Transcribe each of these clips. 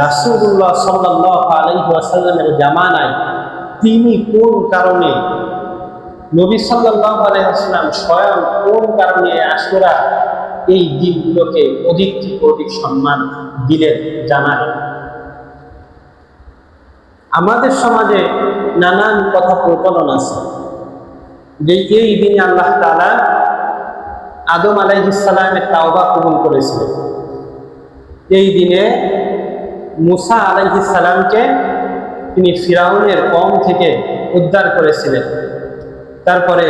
রাসূলুল্লাহ সাল্লাল্লাহু আলাইহি ওয়াসাল্লামের জামানায় তিনি কোন কারণে, নবী সাল্লাল্লাহু আলাইহি ওয়াসাল্লাম স্বয়ং কোন কারণে আশুরা এই দিনগুলোকে অধিক থেকে অধিক সম্মান দিলেন জানালেন। আমাদের সমাজে নানান কথা প্রচলন আছে যে এই দিনে আল্লাহ তাআলা আদম আলাইহিস সালামের তাওবা কবুল করেছিলেন। এই দিনে মুসা আলাইহিস সালামকে তিনি ফিরাউনের কওম থেকে উদ্ধার করেছিলেন। তারপরে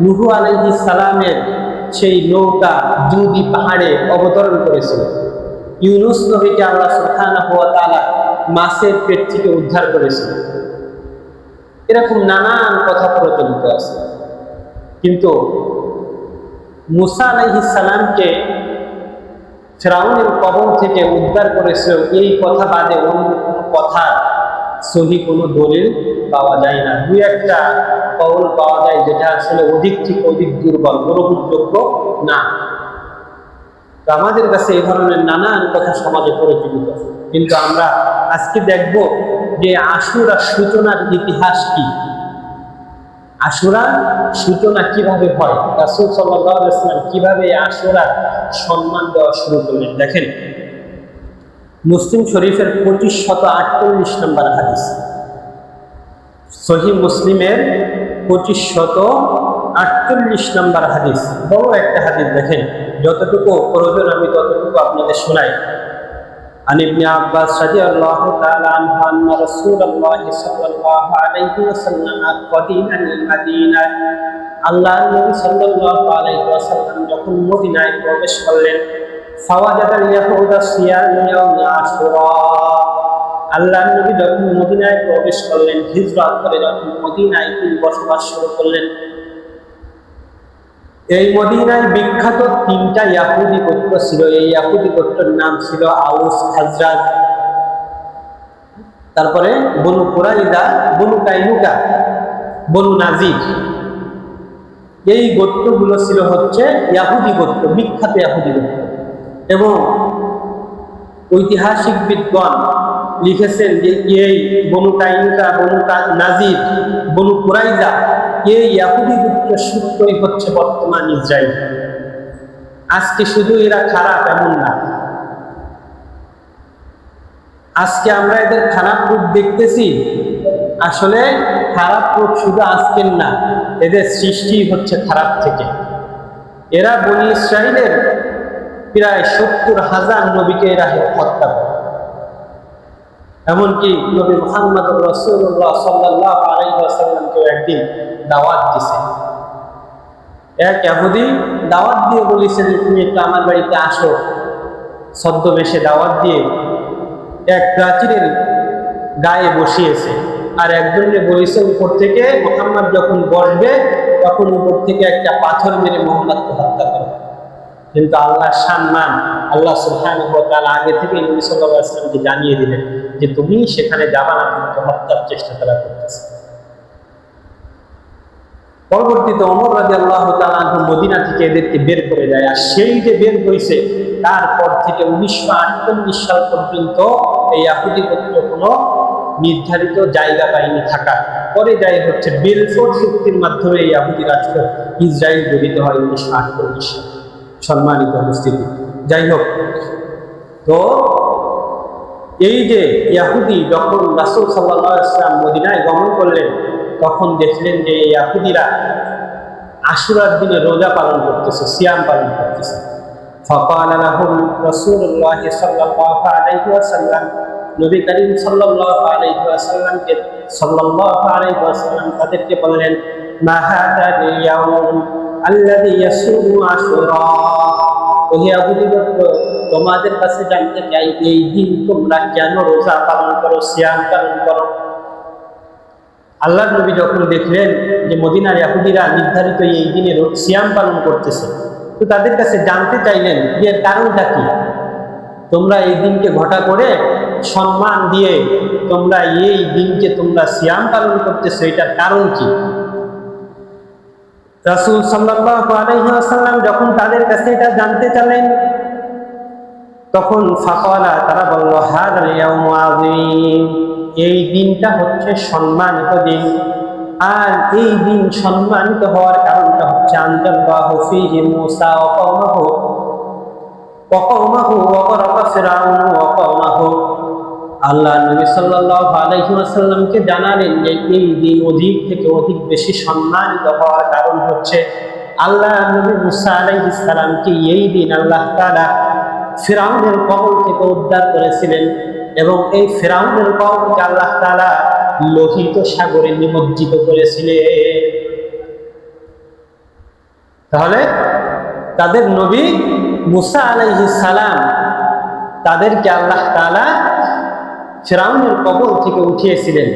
নূহ আলাইহিস সালামের সেই নৌকা দুদি পাহাড়ে অবতরণ করেছিল। ইউনুস নবীকে আল্লাহ সুবহানাহু ওয়া তাআলা মাছের পেট থেকে উদ্ধার করেছিলেন। এরকম নানান কথা প্রচলিত আছে। কিন্তু মুসা আলাইহিস সালামকে ফিরাউনের কবর থেকে উদ্ধার করেছিল এই কথা বাদে অন্য কোনো কথা সহি কোনো দলিল পাওয়া যায় না। দুই একটা কওল পাওয়া যায় যেটা আসলে অধিক থেকে অধিক দুর্বল, গ্রহণযোগ্য না। তো আমাদের কাছে এই ধরনের নানান কথা সমাজে প্রচলিত আছে। কিন্তু আমরা আজকে দেখব যে আশুরার সূচনার ইতিহাস কি, আশুরা সূচনা কিভাবে হয়, রাসূল সাল্লাল্লাহু আলাইহি ওয়াসাল্লাম কিভাবে আশুরার সম্মান দেওয়া শুরু করলেন। দেখেন, মুসলিম শরীফের 2548 নম্বর হাদিস, সহিহ মুসলিমের 2548 নম্বর হাদিস, বড় একটা হাদিস। দেখেন, যতটুকু প্রয়োজন আমি ততটুকু আপনাদের শোনাই। عن ابن عباس رضي الله تعالى عنه أن رسول الله صلى الله عليه وسلم قدم المدينة আল্লাহ নবী সাল্লাল্লাহু আলাইহি ওয়াসাল্লাম যখন মদিনায় প্রবেশ করলেন, ফাওয়াজাদাল ইয়াহুদা সিয়াম ইয়াউম আশুরা, আল্লাহ নবী যখন মদিনায় প্রবেশ করলেন, হিজরত করে যখন মদিনায় তিনি বসবাস শুরু করলেন, এই মদিনায় বিখ্যাত তিনটা ইয়াহুদি গোত্র ছিল। এই ইয়াহুদি গোত্রের নাম ছিল আউস, খাজরাজ, তারপরে বনু কুরাইদা, বনু কাইনুকা, বনু নাজির। এই গোত্রগুলো ছিল হচ্ছে ইয়াহুদি গোত্র, বিখ্যাত ইয়াহুদি গোত্র। এবং ঐতিহাসিক বিদ্বান লিখেছেন যে এই বনু কাইনুকা, বনু নাজির, বনু কুরাইজা, এই ইয়াহুদি গোত্রের সূত্রই হচ্ছে বর্তমান ইসরায়েল। আজকে শুধু এরা খারাপ এমন না, আজকে আমরা এদের খারাপ রূপ দেখতেছি, আসলে খারাপ রূপ শুধু আজকের না, এদের সৃষ্টি হচ্ছে খারাপ থেকে। এরা বনি ইসরায়েলের প্রায় 70,000 নবীকে এরা হত্যা করে। এমনকি নবী মুহাম্মদ রাসূলুল্লাহ সাল্লাল্লাহু আলাইহি ওয়াসাল্লামকে একদিন দাওয়াত দিয়েছে। এক ইহুদি দাওয়াত দিয়ে বলেছে যে তুমি একটু আমার বাড়িতে আসো। ছদ্মবেশে দাওয়াত দিয়ে এক প্রাচীরের গায়ে বসিয়েছে, আর একজনকে বলেছে উপর থেকে মুহাম্মদ যখন বসবে তখন উপর থেকে একটা পাথর মেরে মুহাম্মদকে হত্যা করবে। কিন্তু আল্লাহর সম্মান, আল্লাহ সুবহানাহু ওয়া তাআলা আগে থেকে নবী সাল্লাল্লাহু আলাইহি ওয়াসাল্লামকে জানিয়ে দিলেন যে তুমি সেখানে যাবা না, কিন্তু হত্যার চেষ্টা তারা করতেছে। পরবর্তীতে ওমর রাদিয়াল্লাহু তাআলা আনহু মদিনা থেকে এদেরকে বের করে দেয়। আর সেই যে বের করেছে তারপর থেকে 1948 সাল পর্যন্ত এই ইহুদি গোত্র কোনো নির্ধারিত জায়গা পায়নি থাকা। পরে যাই হচ্ছে বেলফোর চুক্তির মাধ্যমে এই ইহুদি রাষ্ট্র ইসরায়েল গঠিত হয় 1948 সালে। সম্মানিত উপস্থিতি, যাই হোক, তো এই যে ইহুদি যখন রাসূল সাল্লাল্লাহু আলাইহি ওয়াসাল্লাম মদিনায় গমন করলেন, তখন দেখলেন যে এই ইহুদিরা আশুরার দিনে রোজা পালন করতেছে, সিয়াম পালন করতেছে। ফাকালা লাহুম রাসূলুল্লাহ সাল্লাল্লাহু আলাইহি ওয়াসাল্লাম, নবী করিম সাল্লাল্লাহু আলাইহি ওয়াসাল্লাম তাদেরকে বললেন, মা হাদাল ইয়াউম আল্লাযী ইয়াসুমু আশুরা, ওহে ইহুদি গোত্র, তোমাদের কাছে জানতে চাই এই দিন তোমরা কেন রোজা পালন করো, সিয়াম পালন করো। আল্লাহর নবী যখন দেখলেন যে মদিনার ইহুদিরা নির্ধারিত এই দিনে সিয়াম পালন করতেছে, তো তাদের কাছে জানতে চাইলেন যে এর কারণটা কি। তোমরা এই দিনকে ঘটা করে সম্মান দিয়ে তোমরা এই দিনকে তোমরা সিয়াম পালন করতেছো, এটার কারণ কি? রাসূল সাল্লাল্লাহু আলাইহি ওয়াসাল্লাম যখন তাদের কাছে এটা জানতে চাইলেন, তখন ফাকালা তারা বলল, হাদাল ইয়াউমু আযীম, এই দিনটা হচ্ছে সম্মানিত দিন। আর এই দিন সম্মানিত হওয়ার কারণটা হচ্ছে আনজাল্লাহু ফীহি মূসা ওয়া কওমাহু ওয়া গরাকা ফিরআউন ওয়া কওমাহু। আল্লাহ নবী সাল্লাল্লাহু আলাইহি ওয়াসাল্লামকে জানালেন যে এই দিন অধিক থেকে অধিক বেশি সম্মানিত হওয়ার কারণ হচ্ছে আল্লাহ নবী মূসা আলাইহিস সালামকে এই দিন আল্লাহ তাআলা ফিরআউনের কবল থেকে উদ্ধার করেছিলেন, এবং এই ফিরআউনের কওমকে আল্লাহ তাআলা লোহিত সাগরে নিমজ্জিত করেছিলেন। তাহলে তাদের নবী মূসা আলাইহিস সালাম তাদেরকে আল্লাহ তাআলা ফিরআউনের কবল থেকে উঠিয়েছিলেন,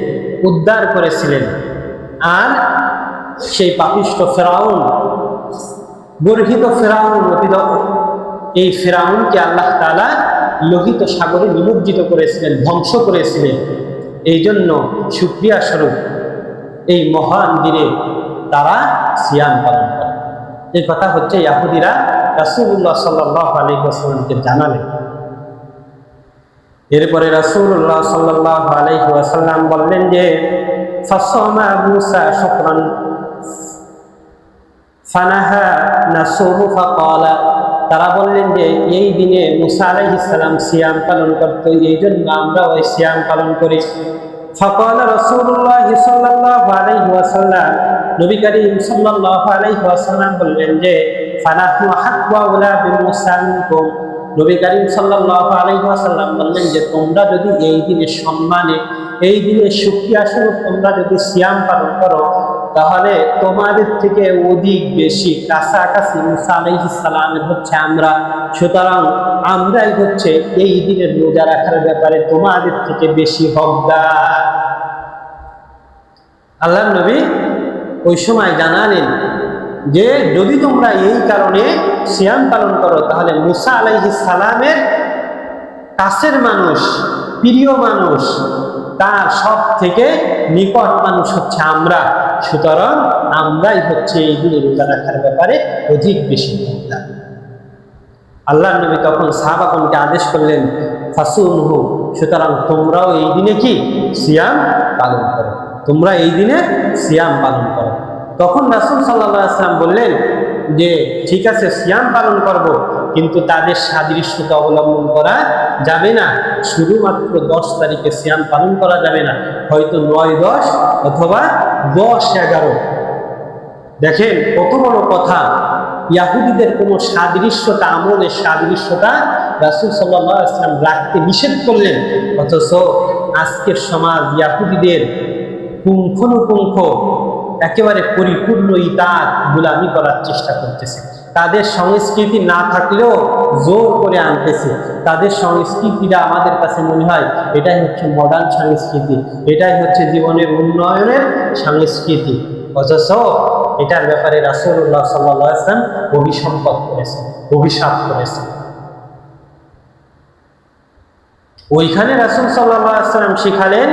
উদ্ধার করেছিলেন। আর সেই পাপিষ্ঠ ফিরআউন, গর্হিত ফিরআউন, এই ফিরআউনকে আল্লাহ তাআলা লোহিত সাগরে নিমজ্জিত করেছিলেন, ধ্বংস করেছিলেন। এই জন্য শুকরিয়া স্বরূপ এই মহান দিনে তারা সিয়াম পালন করে। এই কথা হচ্ছে ইহুদিরা রাসূলুল্লাহ সাল্লাল্লাহু আলাইহি ওয়াসাল্লামকে জানালেন। এরপরে রাসূলুল্লাহ সাল্লাল্লাহু আলাইহি ওয়াসাল্লাম বললেন যে ফাসামা মূসা শুকরান ফানাহা নাসুহু ফাকালা, তারা বললেন যে এই দিনে মূসা আলাইহিস সালাম সিয়াম পালন করত, এই জন্য আমরা ওই সিয়াম পালন করি। ফাকালা রাসূলুল্লাহ সাল্লাল্লাহু আলাইহি ওয়াসাল্লাম, নবী করিম সাল্লাল্লাহু আলাইহি ওয়াসাল্লাম বললেন যে ফানাহু হাক্কা ওয়ালা বিমূসা মিনকুম, নবী করিম সাল্লাল্লাহু আলাইহি ওয়াসাল্লাম বললেন যে তোমরা যদি এই দিনের সম্মানে, এই দিনের শুকরিয়া স্বরূপ তোমরা যদি সিয়াম পালন করো, তাহলে তোমাদের থেকে অধিক বেশি কাছাকাছি মূসা আলাইহিস সালামের হচ্ছে আমরা। সুতরাং আমরাই হচ্ছে এই দিনের রোজা রাখার ব্যাপারে তোমাদের থেকে বেশি হকদার। আল্লাহর নবী ওই সময় জানালেন যে যদি তোমরা এই কারণে সিয়াম পালন করো, তাহলে মূসা আলাইহিস সালামের কাছের মানুষ, প্রিয় মানুষ, তার সব থেকে নিকট মানুষ হচ্ছে আমরা। সুতরাং আমরাই হচ্ছে এই দিনে রোজা রাখার ব্যাপারে অধিক বেশি হকদার। আল্লাহর নবী তখন সাহাবাগণকে আদেশ করলেন ফাসুমহু, সুতরাং তোমরাও এই দিনে কি সিয়াম পালন করো, তোমরা এই দিনে সিয়াম পালন করো। তখন রাসূল সাল্লাল্লাহু আলাইহি ওয়াসাল্লাম বললেন যে ঠিক আছে সিয়াম পালন করব, কিন্তু তাদের সাদৃশ্যতা অবলম্বন করা যাবে না। শুধুমাত্র 10 তারিখে সিয়াম পালন করা যাবে না, হয়তো 9-10 অথবা 10-11। দেখেন কত বড় কথা। ইহুদিদের কোনো সাদৃশ্যতা, আমলের সাদৃশ্যতা রাসূল সাল্লাল্লাহু আলাইহি ওয়াসাল্লাম রাখতে নিষেধ করলেন, অথচ আজকের সমাজ ইহুদিদের পুঙ্খানুপুঙ্খ একেবারে পরিপূর্ণ ইতাত গোলামি করার চেষ্টা করতেছে। তাদের সংস্কৃতি না থাকলেও জোর করে আনতেছে। তাদের সংস্কৃতিটা আমাদের কাছে মনে হয় এটাই হচ্ছে মডার্ন সংস্কৃতি, এটাই হচ্ছে জীবনের উন্নয়নের সংস্কৃতি, অথচ এটার ব্যাপারে রাসূলুল্লাহ সাল্লাল্লাহু আলাইহি ওয়াসাল্লাম অভিশাপ করেছেন। ওইখানে রাসূল সাল্লাল্লাহু আলাইহি ওয়াসাল্লাম শিখালেন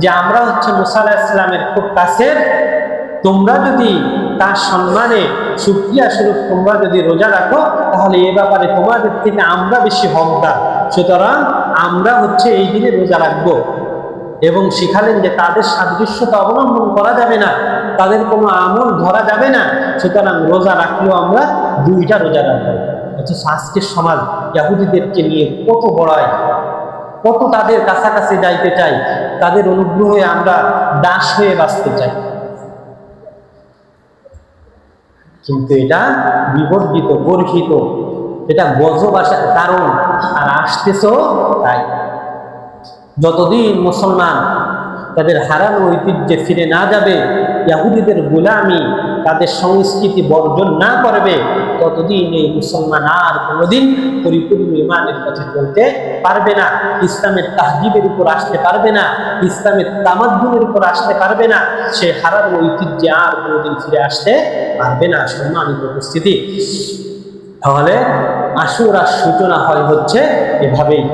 যে আমরা হচ্ছে মূসা আলাইহিস সালামের খুব কাছের, তোমরা যদি তার সম্মানে শুকরিয়া স্বরূপ তোমরা যদি রোজা রাখো, তাহলে এ ব্যাপারে তোমাদের থেকে আমরা বেশি হকদার। সুতরাং আমরা হচ্ছে এই দিনে রোজা রাখবো। এবং শিখালেন যে তাদের সাদৃশ্যতা অবলম্বন করা যাবে না, তাদের কোনো আমল ধরা যাবে না। সুতরাং রোজা রাখলেও আমরা 2টা রোজা রাখবো। অথচ আজকের সমাজ ইহুদিদেরকে নিয়ে কত বড়াই, কত তাদের কাছাকাছি যাইতে চাই, তাদের অনুগ্রহে আমরা দাস হয়ে বাঁচতে চাই। কিন্তু এটা বিবর্জিত, গর্হিত, এটা গজব আসার কারণ, আর আসতেছেও তাই। যতদিন মুসলমান তাদের হারানো ঐতিহ্যে ফিরে না যাবে, ইহুদিদের গোলামি, তাদের সংস্কৃতি বর্জন না করবে, ততদিন এই মুসলমান আর কোনোদিন পরিপূর্ণ ঈমানের পথে চলতে পারবে না, ইসলামের তাহজিবের উপর আসতে পারবে না, ইসলামের তামাদ্দুনের উপর আসতে পারবে না, সে হারানো ঐতিহ্যে আর কোনোদিন ফিরে আসতে পারবে না। সম্মানিত উপস্থিতি, তাহলে আশুরার সূচনা হয় হচ্ছে এভাবেই।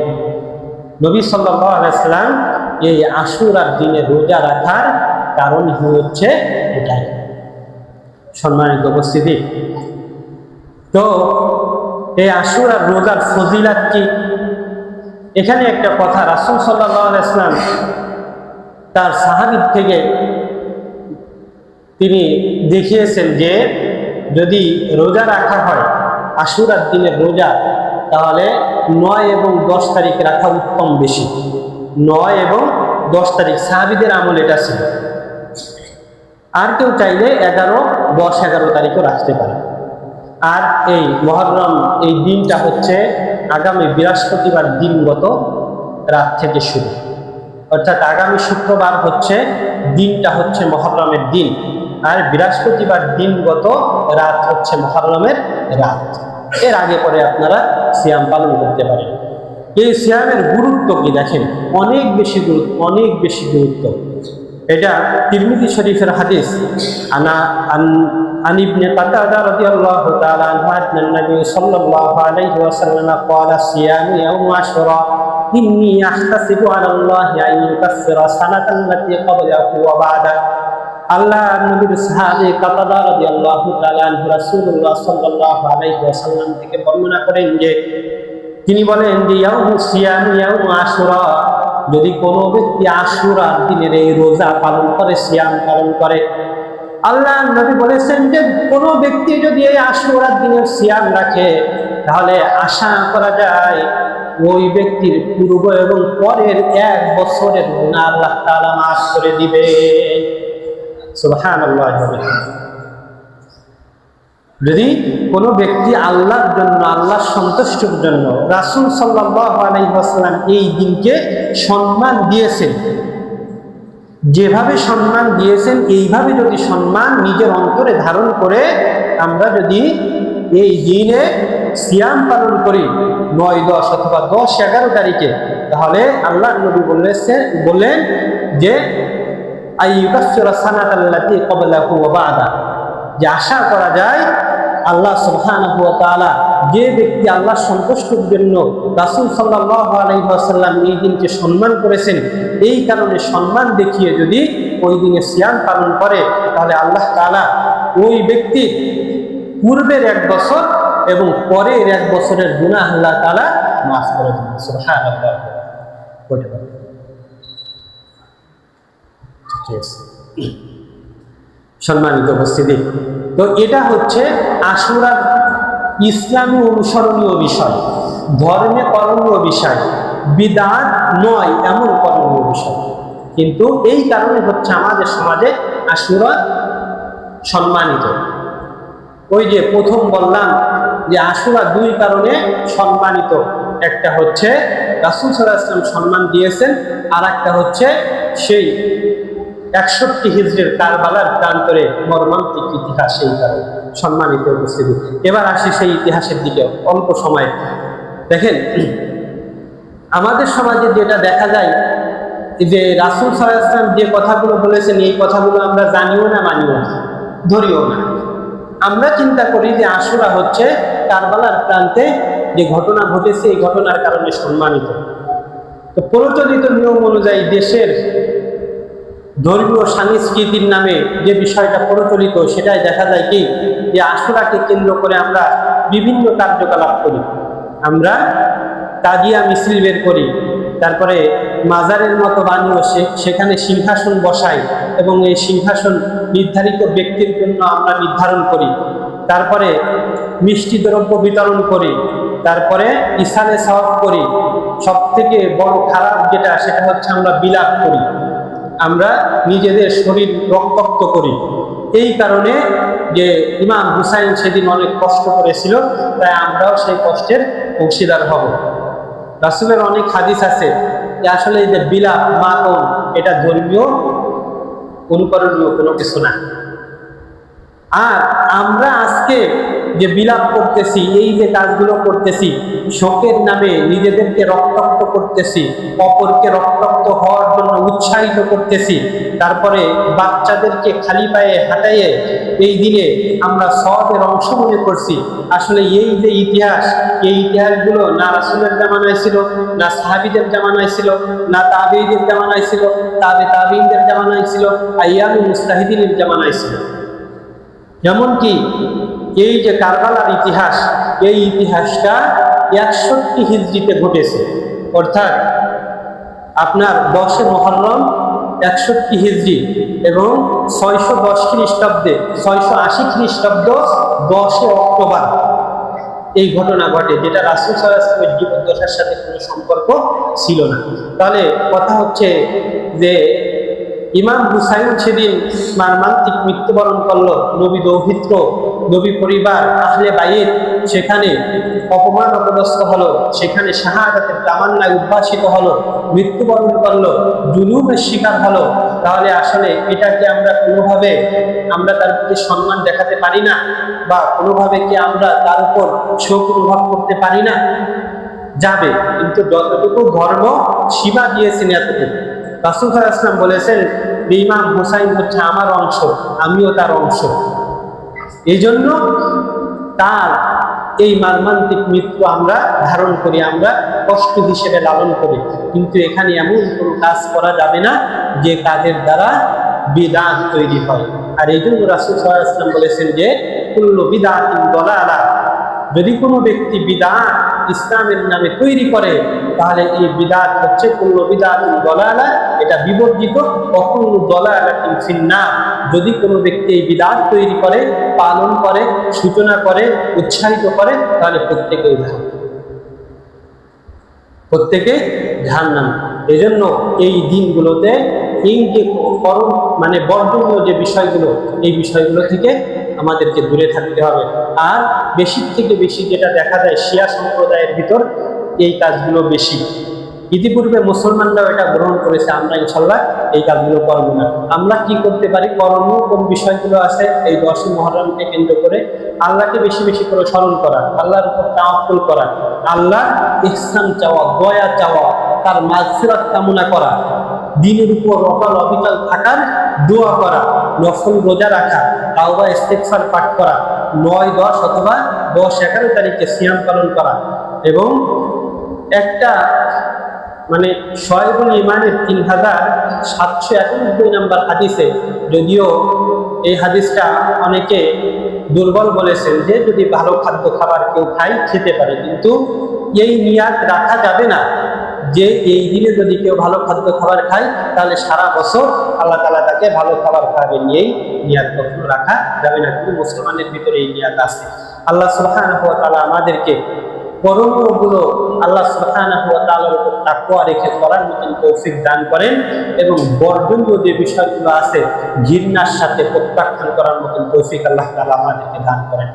নবী সাল্লাল্লাহু আলাইহি ওয়াসাল্লাম এই আশুরার দিনে রোজা রাখার কারণ হচ্ছে এটাই। সম্মানিত উপস্থিতি, তো এই আশুরার রোজার ফজিলাত কি? এখানে একটা কথা রাসূল সাল্লাল্লাহু আলাইহি ওয়াসাল্লাম তার সাহাবী থেকে তিনি দেখিয়েছেন যে যদি রোজা রাখা হয় আশুরার দিনের রোজা, তাহলে 9 এবং 10 তারিখ রাখা উত্তম বেশি। 9 এবং 10 তারিখ সাহাবীদের আমল এটা ছিল। আর কেউ চাইলে 11, 10, 11 তারিখও রাখতে পারে। আর এই মুহররম এই দিনটা হচ্ছে আগামী বৃহস্পতিবার দিনগত রাত থেকে শুরু, অর্থাৎ আগামী শুক্রবার হচ্ছে দিনটা হচ্ছে মুহররমের দিন, আর বৃহস্পতিবার দিনগত রাত হচ্ছে মুহররমের রাত। এর আগে পরে আপনারা সিয়াম পালন করতে পারেন। এই সিয়ামের গুরুত্ব কি দেখেন, অনেক বেশি গুরুত্ব। এটা তিরমিজি শরীফের হাদিস। عن ابن قتادة رضي الله تعالى عنه أن النبي صلى الله عليه وسلم قال الصيام يوم عاشوراء إني أحتسب على الله أن يكفر السنة التي قبله وبعده। আল্লাহ নবীর সাহাবী কাতাদা রাদিয়াল্লাহু তাআলা আনহু রাসূলুল্লাহ সাল্লাল্লাহু আলাইহি ওয়াসাল্লাম থেকে বর্ণনা করেন যে তিনি বলেন যে ইয়াউম আশুরা, যদি কোনো ব্যক্তি আশুরার দিনের এই রোজা পালন করে, সিয়াম পালন করে, আল্লাহ নবী বলেছেন যে কোনো ব্যক্তি যদি এই আশুরার দিনের সিয়াম রাখে, তাহলে আশা করা যায় ওই ব্যক্তির পূর্ব এবং পরের 1 বছরের গুনাহ আল্লাহ তাআলা মাফ করে দিবে। সুবহানাল্লাহ। যদি কোনো ব্যক্তি আল্লাহর জন্য, আল্লাহর সন্তুষ্টির জন্য, রাসূল সাল্লাল্লাহু আলাইহি ওয়াসাল্লাম এই দিনকে সম্মান দিয়েছেন, যেভাবে সম্মান দিয়েছেন এইভাবে যদি সম্মান নিজের অন্তরে ধারণ করে আমরা যদি এই দিনে সিয়াম পালন করি 9, 10 অথবা 10, 11 তারিখে, তাহলে আল্লাহ নবী বললেন যে আইয়ুকাফিরা সানাতাল্লাতী ক্বাবলাহু ওয়া বা'দা, যে আশা করা যায় আল্লাহ সুবহানাহু ওয়া তাআলা যে ব্যক্তি আল্লাহর সন্তুষ্টির জন্য রাসূল সাল্লাল্লাহু আলাইহি ওয়াসাল্লাম এই দিনকে সম্মান করেছেন, এই কারণে সম্মান দেখিয়ে যদি ওই দিনে সিয়াম পালন করে, তাহলে আল্লাহ তাআলা ওই ব্যক্তির পূর্বের 1 বছর এবং পরের 1 বছরের গুনাহ আল্লাহ তাআলা মাফ করে দেন। সুবহানাল্লাহ। সম্মানিত উপস্থিতি, তো এটা হচ্ছে আশুরার ইসলামী অনুসরণীয় বিষয়, ধর্মে করণীয় বিষয়, বিদআত নয় এমন করণীয় বিষয়। কিন্তু এই কারণে হচ্ছে আমাদের সমাজে আশুরা সম্মানিত। ওই যে প্রথম বললাম যে আশুরা 2 কারণে সম্মানিত, একটা হচ্ছে রাসূল সাল্লাল্লাহু আলাইহি ওয়াসাল্লাম সম্মান দিয়েছেন, আর একটা হচ্ছে সেই 61 হিজরির কারবালার প্রান্তরে মর্মান্তিক ইতিহাস, সেই কারণে সম্মানিত উপস্থিতি। এবার আসি সেই ইতিহাসের দিকে অল্প সময়। দেখেন আমাদের সমাজে যেটা দেখা যায় যে রাসূল সাল্লাল্লাহু আলাইহি ওয়াসাল্লাম যে কথাগুলো বলেছেন এই কথাগুলো আমরা জানিও না, মানিও না, ধরিও না। আমরা চিন্তা করি যে আশুরা হচ্ছে কারবালার প্রান্তে যে ঘটনা ঘটেছে, এই ঘটনার কারণে সম্মানিত। তো প্রচলিত নিয়ম অনুযায়ী দেশের ধর্মীয় সংস্কৃতির নামে যে বিষয়টা প্রচলিত, সেটাই দেখা যায় কি যে আশুরাকে কেন্দ্র করে আমরা বিভিন্ন কার্যকলাপ করি। আমরা তাজিয়া মিছিল বের করি, তারপরে মাজারের মতো বানিয়ে সেখানে সিংহাসন বসাই এবং এই সিংহাসন নির্ধারিত ব্যক্তির জন্য আমরা নির্ধারণ করি, তারপরে মিষ্টি দ্রব্য বিতরণ করি, তারপরে ইসালে সওয়াব করি। সব থেকে বড় খারাপ যেটা, সেটা হচ্ছে আমরা বিলাপ করি, আমরা নিজেদের শরীর রক্তাক্ত করি। এই কারণে যে ইমাম হুসাইন সেদিন অনেক কষ্ট করেছিল, তাই আমরাও সেই কষ্টের অংশীদার হব। রাসূলের অনেক হাদিস আছে যে আসলে এই যে বিলাপ, মাতম, এটা ধর্মীয় অনুকরণীয় কোনো কিছু না। আর আমরা আজকে যে বিলাপ করতেছি, এই যে কাজগুলো করতেছি, শোকের নামে নিজেদেরকে রক্তাক্ত করতেছি, অপরকে রক্তাক্ত হওয়ার জন্য উৎসাহিত করতেছি, তারপরে বাচ্চাদেরকে খালি পায়ে হাঁটাইয়ে এই দিনে আমরা সওয়াবের অংশ মনে করছি। আসলে এই যে ইতিহাস, এই ইতিহাসগুলো না রাসূলের জামানায় ছিল, না সাহাবীদের জামানায় ছিল, না তাবেঈদের জামানায় ছিল, তাবেঈনদের জামানায় ছিল, আইয়ামুল মুস্তাহিদিনের জামানায় ছিল। যেমন কি এই যে কারবালার ইতিহাস, এই ইতিহাসটা 61 হিজরিতে ঘটেছে, অর্থাৎ আপনার 10 মুহররম 61 হিজরি এবং 610 খ্রিস্টাব্দে 680 খ্রিস্টাব্দ 10 অক্টোবর এই ঘটনা ঘটে, যেটা রাসূল সাল্লাল্লাহু আলাইহি ওয়াসাল্লামের জীবদ্দশার সাথে কোনো সম্পর্ক ছিল না। তাহলে কথা হচ্ছে যে ইমাম হুসাইন সেদিন মর্মান্তিক মৃত্যুবরণ করলো, নবী দৌহিত্র, নবী পরিবার, আহলে বাইত সেখানে অপমান অপদস্থ হলো, সেখানে শাহাদাতের তামান্নায় উদ্ভাসিত হলো, মৃত্যুবরণ করলো, জুলুমের শিকার হলো। তাহলে আসলে এটাকে আমরা কোনোভাবে আমরা তার প্রতি সম্মান দেখাতে পারি না, বা কোনোভাবে কি আমরা তার উপর শোক অনুভব করতে পারি না? যাবে, কিন্তু যতটুকু ধর্ম সীমা দিয়েছেন এতটুকু। রাসূল সাল্লাল্লাহু আলাইহি ওয়াসাল্লাম বলেছেন ইমাম হুসাইন হচ্ছে আমার অংশ, আমিও তার অংশ। এই জন্য তার এই মর্মান্তিক মৃত্যু আমরা ধারণ করি, আমরা কষ্ট হিসেবে লালন করি। কিন্তু এখানে এমন কোনো কাজ করা যাবে না যে কাজের দ্বারা বিদআত তৈরি হয়। আর এই জন্য রাসূল সাল্লাল্লাহু আলাইহি ওয়াসাল্লাম বলেছেন যে কুল্লু বিদআতিন দালালা, যদি কোনো ব্যক্তি বিদআত ইসলামের নামে তৈরি করে তাহলে এই বিদআত হচ্ছে কুল্লু বিদআতিন দালালা, এটা বিবর্জিত, কুল্লু দালালাতিন ফিন্নার। যদি কোনো ব্যক্তি এই বিদআত তৈরি করে, পালন করে, সূচনা করে, উৎসাহিত করে, তাহলে প্রত্যেকে জাহান্নামী। এজন্য এই দিনগুলোতে এই যে মানে বর্জনীয় যে বিষয়গুলো, এই বিষয়গুলো থেকে আমাদেরকে দূরে থাকতে হবে। আর বেশি থেকে বেশি যেটা দেখা যায় শিয়া সম্প্রদায়ের ভিতর এই কাজগুলো বেশি। ইতিপূর্বে মুসলমানরাও এটা গ্রহণ করেছে, আমরা ইনশাল্লাহ এই কাজগুলো করবো না। আমরা কি করতে পারি, করণীয় কোন বিষয়গুলো আছে এই 10 মুহররমকে কেন্দ্র করে আল্লাহকে বেশি বেশি করে স্মরণ করা, আল্লাহর উপর তাওয়াক্কুল করা, আল্লাহ ইহসান চাওয়া, দয়া চাওয়া, তার মাগফিরাত কামনা করা, দ্বীনের উপর অটল অবিচল থাকার দোয়া করা, নফল রোজা রাখা, তাওবা ইস্তিগফার পাঠ করা, 9, 10 অথবা 10, 11 তারিখে সিয়াম পালন করা, এবং একটা মানে শয়বুল ইমানের 3791 নম্বর হাদিসে, যদিও এই হাদিসটা অনেকে দুর্বল বলেছেন যে যদি ভালো খাদ্য খাবার কেউ খেতে পারে, কিন্তু এই নিয়াত রাখা যাবে না যে এই দিনে যদি কেউ ভালো খাদ্য খাবার খায় তাহলে সারা বছর আল্লাহ তাআলা তাকে ভালো খাবার খাওয়াবেন, এই নিয়াত কখনো রাখা যাবে না। কিন্তু মুসলমানের ভিতরে এই নিয়াত আছে। আল্লাহ সুবহানাহু ওয়া তাআলা আমাদেরকে করণীয়গুলো আল্লাহ সুবহানাহু ওয়া তাআলার উপর তাকওয়া রেখে করার মতন তৌফিক দান করেন, এবং বর্জনীয় যে বিষয়গুলো আছে ঘৃণার সাথে প্রত্যাখ্যান করার মতন তৌফিক আল্লাহ তাআলা আমাদেরকে দান করেন।